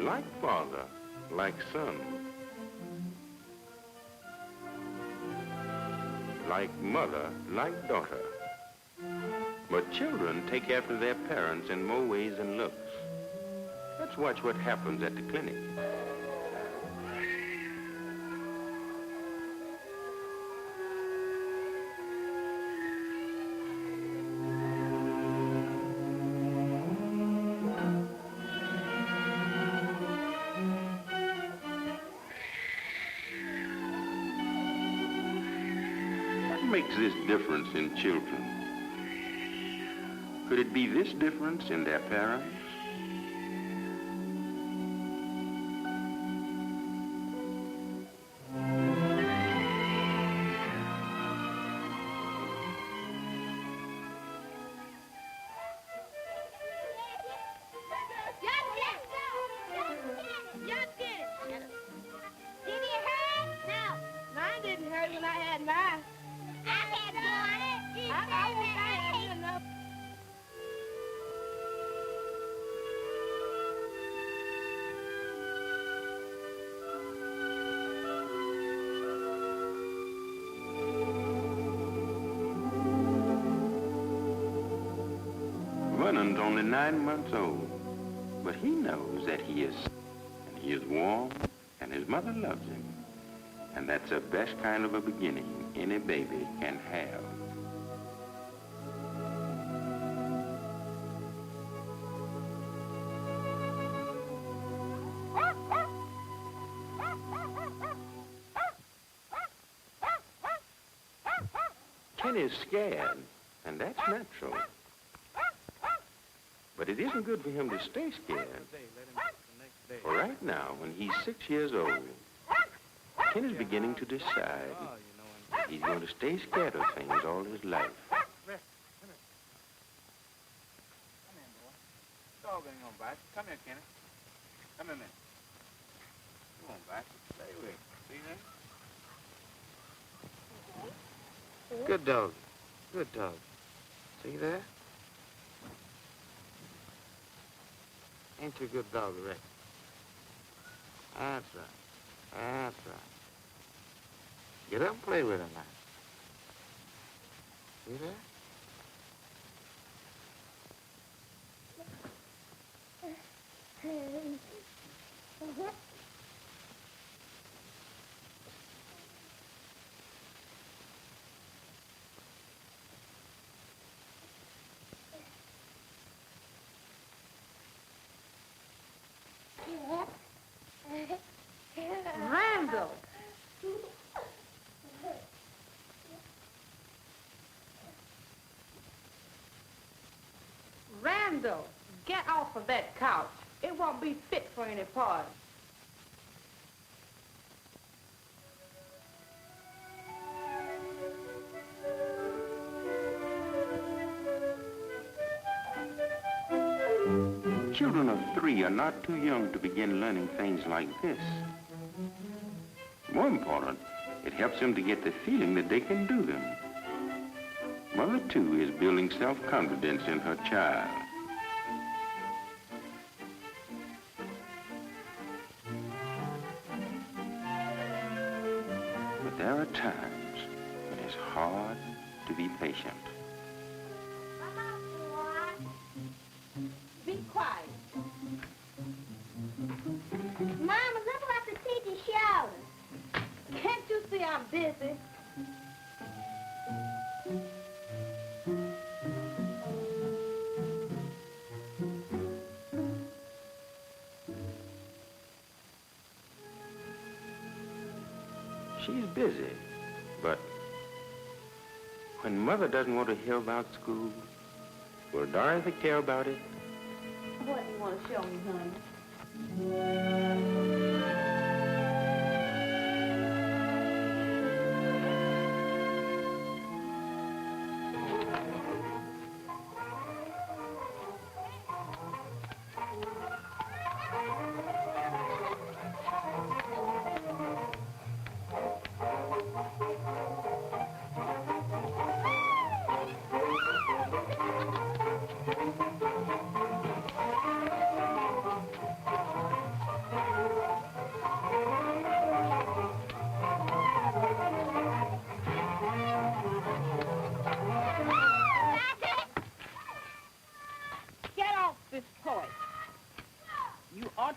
like father, like son, like mother, like daughter. But children take after their parents in more ways than looks. Let's watch what happens at the clinic. What makes this difference in children? Could it be this difference in their parents? Vernon's only 9 months old, but he knows that he is safe, and he is warm, and his mother loves him. And that's the best kind of a beginning any baby can have. Ken is scared, and that's natural. But it isn't good for him to stay scared. For right now, when he's 6 years old, Ken is beginning to decide he's going to stay scared of things all his life. Come in, boy. Dog ain't gonna bite you. Come here, Kenny. Come here, man. Come on, bite you. Stay with you. See that? Good dog. Good dog. See that? Ain't you a good dog, Rex? That's right. That's right. Get up and play with him now. See that? Randall. Randall, get off of that couch. It won't be fit for any party. Children of 3 are not too young to begin learning things like this. More important, it helps them to get the feeling that they can do them. Mother, too, is building self-confidence in her child. But there are times when it's hard to be patient. Be quiet. Mama, look what the teacher's shouting. Can't you see I'm busy? She's busy, but when Mother doesn't want to hear about school, will Dorothy care about it? What do you want to show me, honey?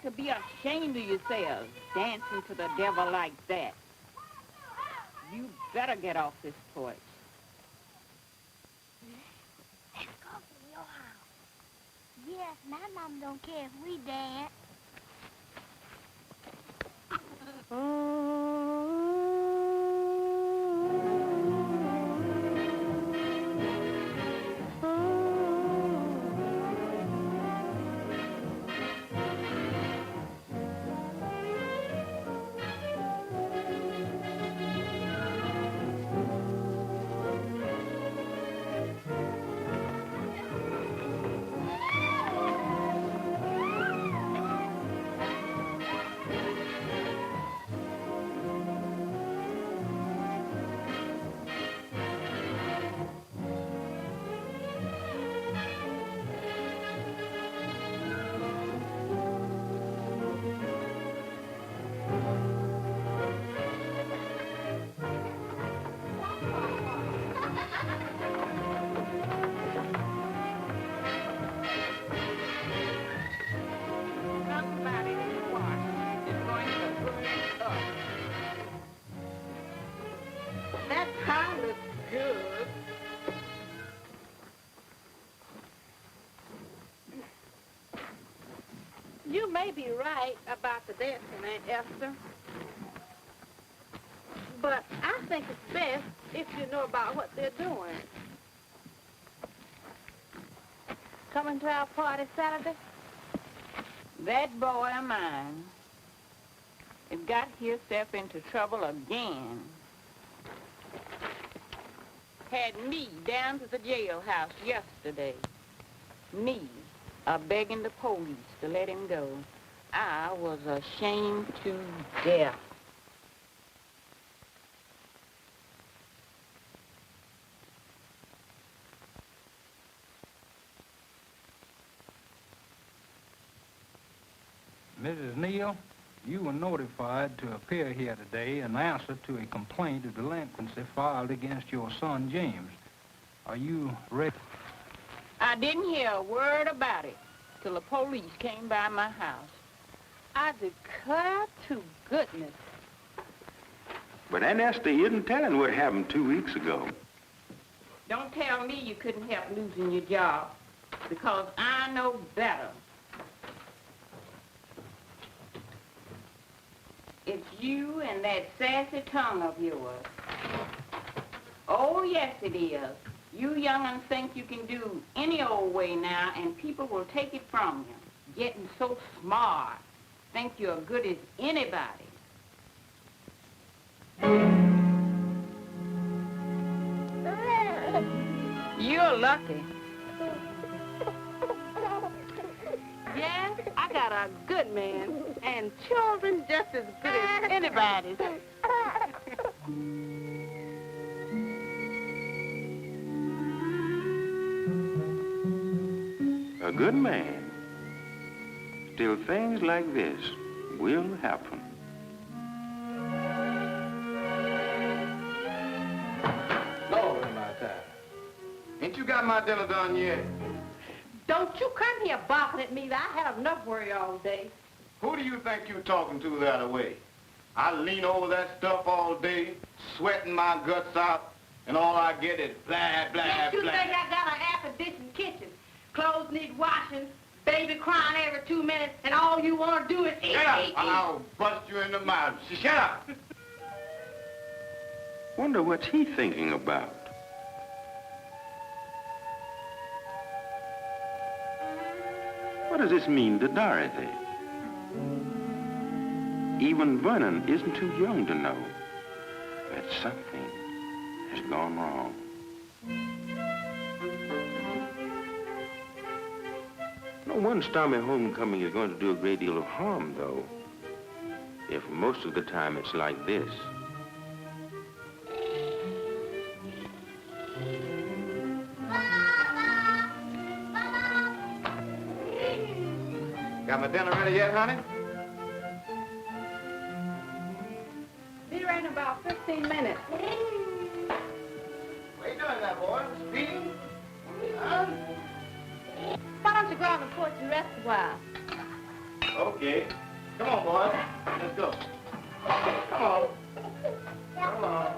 ought to be ashamed of yourselves, dancing to the devil like that. You better get off this porch. Let's go to your house. Yes, my mom don't care if we dance. You may be right about the dancing, Aunt Esther. But I think it's best if you know about what they're doing. Coming to our party Saturday? That boy of mine has got himself into trouble again. Had me down to the jailhouse yesterday. Me begging the police to let him go. I was ashamed to death. Mrs. Neal, you were notified to appear here today in answer to a complaint of delinquency filed against your son, James. Are you ready? I didn't hear a word about it till the police came by my house. I declare to goodness. But Aunt Esther isn't telling what happened 2 weeks ago. Don't tell me you couldn't help losing your job, because I know better. It's you and that sassy tongue of yours. Oh, yes, it is. You young'uns think you can do any old way now, and people will take it from you. Getting so smart. Think you're good as anybody. You're lucky. Yes, I got a good man, and children just as good as anybody's. A good man. Still, things like this will happen. Lord, my time. Ain't you got my dinner done yet? Don't you come here barking at me. I had enough worry all day. Who do you think you talking to that way? I lean over that stuff all day, sweating my guts out, and all I get is blah, blah, Yes, you blah. think I got an air-conditioned kitchen. Clothes need washing, baby crying every 2 minutes, and all you want to do is eat, Shut up! eat, eat. I'll bust you in the mouth. Shut up! Wonder what's he thinking about. What does this mean to Dorothy? Even Vernon isn't too young to know that something has gone wrong. No one stormy homecoming is going to do a great deal of harm, though, if most of the time it's like this. Got my dinner ready yet, honey? Be right in about 15 minutes. What you doing there, boy? Speeding? Huh? Why don't you go on the porch and rest a while? Okay. Come on, boys. Let's go. Come on. Come on.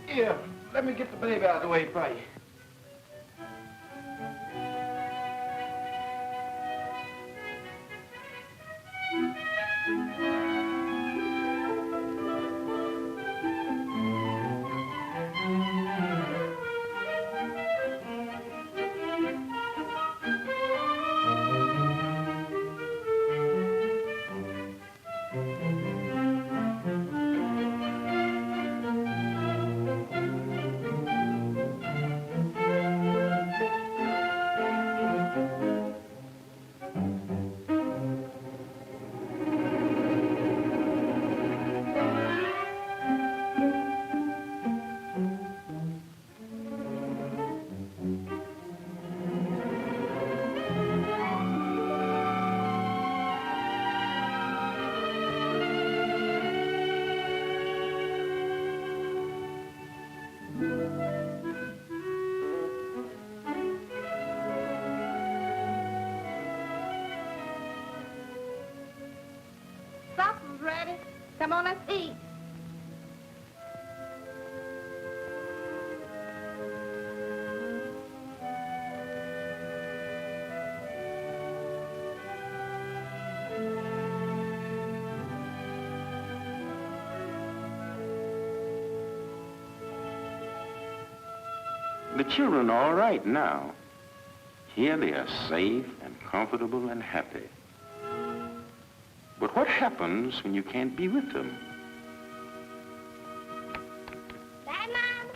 Here, let me get the baby out of the way for you. Supper's ready. Come on, let's eat. The children are all right now. Here they are safe and comfortable and happy. But what happens when you can't be with them? Bye, Mom.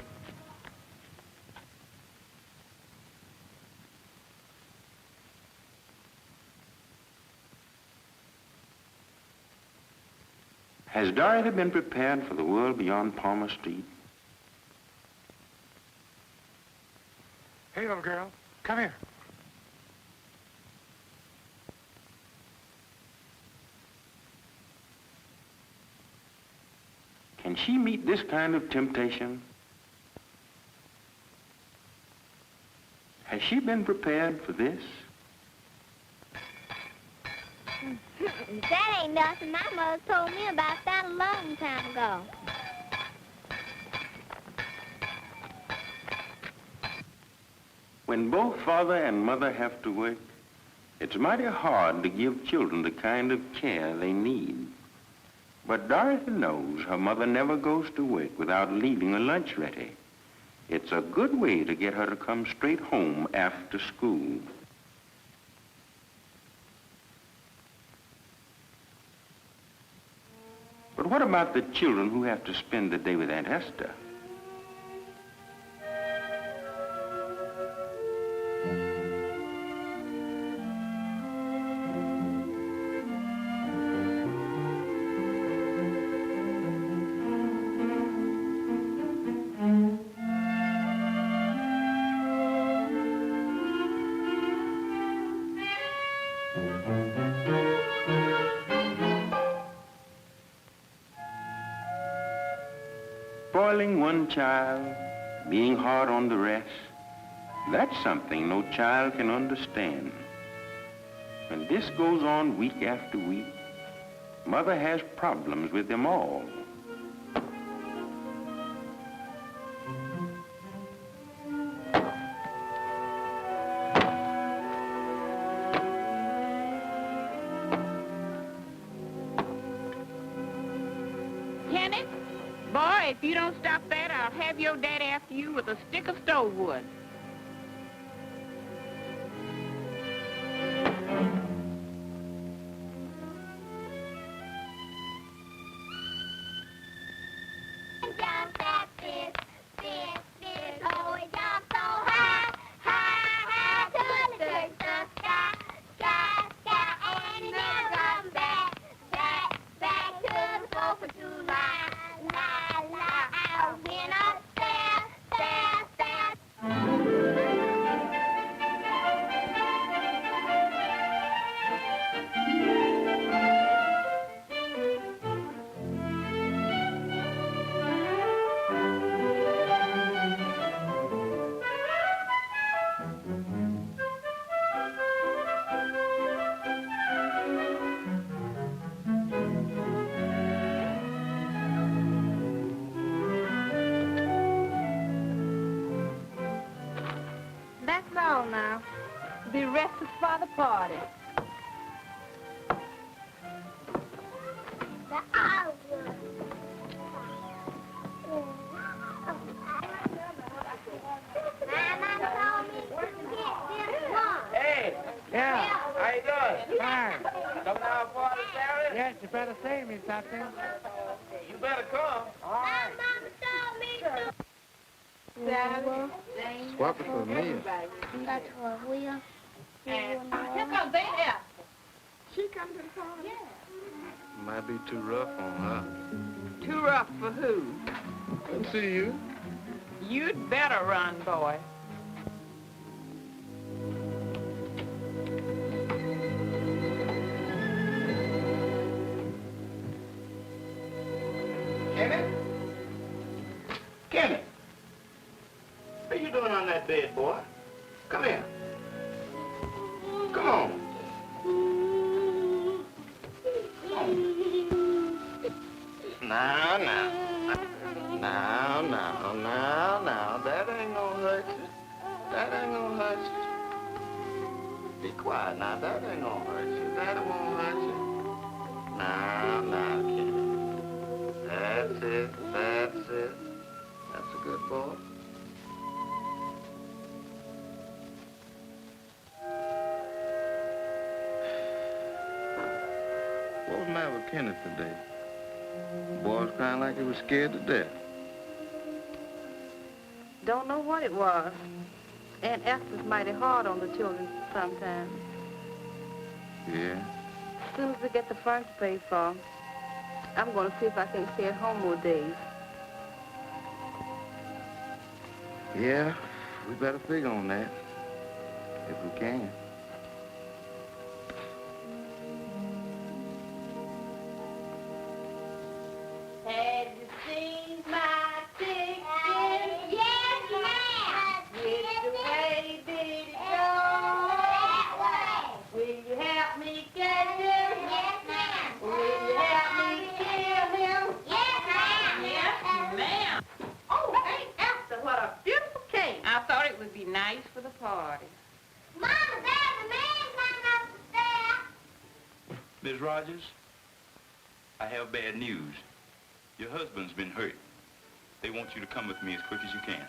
Has Dorothy been prepared for the world beyond Palmour Street? Hey, little girl, come here. Can she meet this kind of temptation? Has she been prepared for this? That ain't nothing. My mother told me about that a long time ago. When both father and mother have to work, it's mighty hard to give children the kind of care they need. But Dorothy knows her mother never goes to work without leaving her lunch ready. It's a good way to get her to come straight home after school. But what about the children who have to spend the day with Aunt Esther? Spoiling one child, being hard on the rest, that's something no child can understand. When this goes on week after week, mother has problems with them all. Kenneth, boy, if you don't stop that, I'll have your dad after you with a stick of stove wood. Jump that fish, oh, it jumps so high, high, to the sky, and it never comes back to the 4th of July, la, out, been upstairs, stairs. breakfast for the party. The housework. Mama told me to get this one. Hey, Yeah, how you doing? fine. Coming out for the Saturday? Yes, you better save me something. You better come. All My right. mama told me to. Swap it for me. That's what we are. Here comes Aunt Ethel. She come to the party? Might be too rough on her. Too rough for who? Couldn't see you. You'd better run, boy. Kenny? Kenny? What are you doing on that bed, boy? Come here. Come on. Come on. Now. That ain't gonna hurt you. That ain't gonna hurt you. Be quiet now. That ain't gonna hurt you. That won't hurt you. Now, Kenny. That's it. That's a good boy. What was the matter with Kenneth today? The boy was crying like he was scared to death. Don't know what it was. Aunt Esther's mighty hard on the children sometimes. Yeah? As soon as we get the furniture paid for, I'm going to see if I can stay at home more days. Yeah, we better figure on that. If we can. Have you seen my ticket? Yes, ma'am. Which way did it go? That way. Will you help me get him? Yes, ma'am. Will you help me kill him? Yes, ma'am. Yes, ma'am. Oh, Aunt Esther, what a beautiful cake. I thought it would be nice for the party. Mama, there's a man coming up the stairs. Miss Rogers, I have bad news. Your husband's been hurt. They want you to come with me as quick as you can.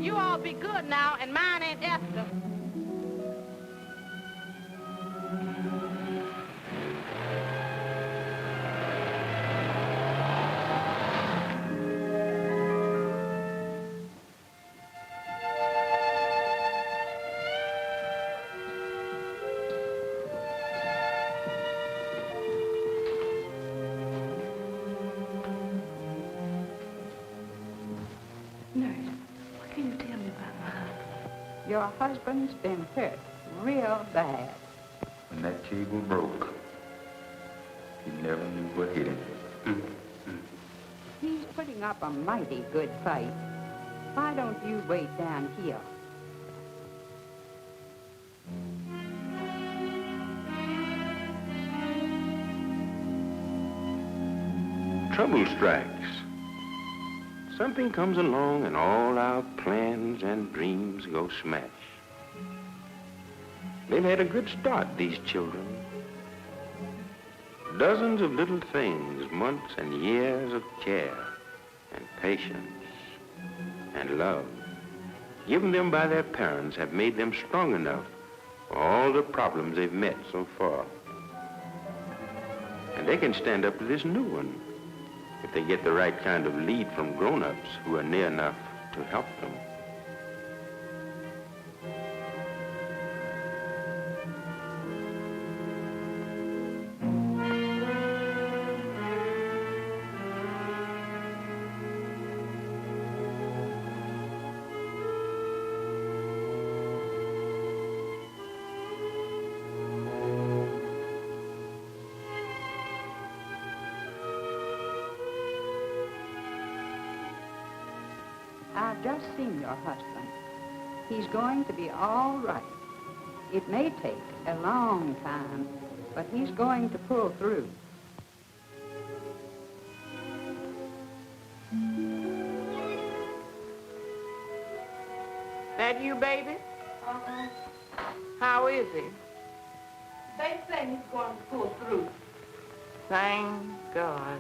You all be good now and mind Aunt Esther. Your husband's been hurt real bad. When that cable broke, he never knew what hit him. He's putting up a mighty good fight. Why don't you wait down here? Trouble strikes. Something comes along and all our plans and dreams go smash. They've had a good start, these children. Dozens of little things, months and years of care and patience and love given them by their parents have made them strong enough for all the problems they've met so far. And they can stand up to this new one if they get the right kind of lead from grown-ups who are near enough to help them. I've just seen your husband. He's going to be all right. It may take a long time, but he's going to pull through. little baby? Uh-huh. How is he? They say he's going to pull through. Thank God.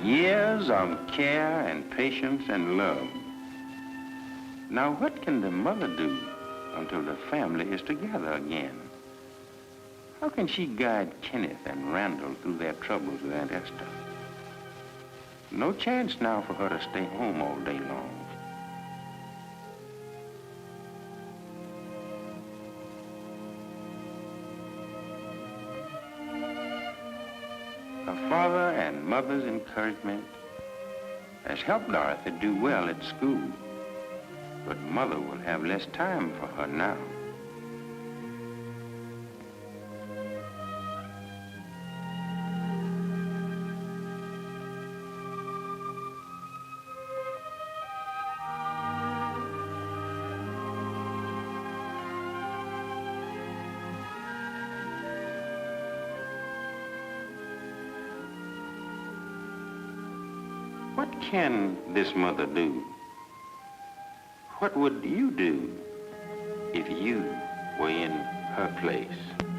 Years of care and patience and love. Now what can the mother do until the family is together again? How can she guide Kenneth and Randall through their troubles with Aunt Esther? No chance now for her to stay home all day long. Her father and mother's encouragement has helped Dorothy do well at school, but mother will have less time for her now. What can this mother do? What would you do if you were in her place?